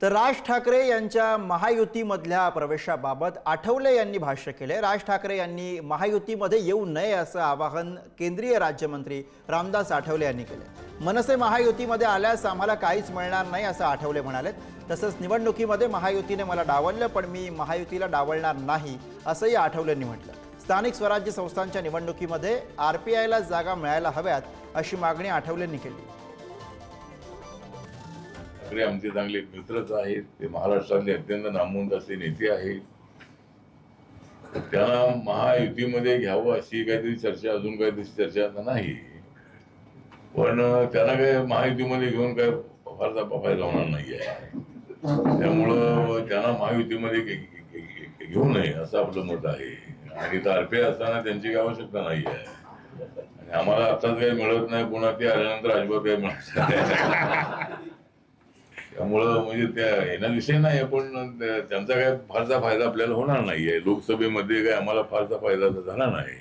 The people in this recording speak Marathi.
तर राज ठाकरे यांच्या महायुतीमधल्या प्रवेशाबाबत आठवले यांनी भाष्य केले। राज ठाकरे यांनी महायुतीमध्ये येऊ नये असं आवाहन केंद्रीय राज्यमंत्री रामदास आठवले यांनी केले। मनसे महायुतीमध्ये आल्यास आम्हाला काहीच मिळणार नाही असं आठवले म्हणाले। तसंच निवडणुकीमध्ये महायुतीने मला डावललं पण मी महायुतीला डावलणार नाही असंही आठवलेंनी म्हटलं। स्थानिक स्वराज्य संस्थांच्या निवडणुकीमध्ये आरपीआयला जागा मिळायला हव्यात अशी मागणी आठवलेंनी केली। ठाकरे आमचे चांगले मित्रच आहेत, ते महाराष्ट्रातले अत्यंत नामवंत असे नेते आहेत। त्यांना महायुतीमध्ये घ्यावं अशी काहीतरी चर्चा, अजून काहीतरी चर्चा आता नाही, पण त्यांना काय महायुतीमध्ये घेऊन काय फारसा फायदा होणार नाही आहे। त्यामुळं त्यांना महायुतीमध्ये घेऊ नये असं आपलं मत आहे। आणि आरपीआय असताना त्यांची काही आवश्यकता नाही आहे आणि आम्हाला आताच काही मिळत नाही, पुन्हा ते आल्यानंतर अजिबात काही मिळत नाही। त्यामुळं म्हणजे त्या येणा विषय नाही, पण त्यांचा काय फारसा फायदा आपल्याला होणार नाहीये। लोकसभेमध्ये काय आम्हाला फारसा फायदा झाला नाही।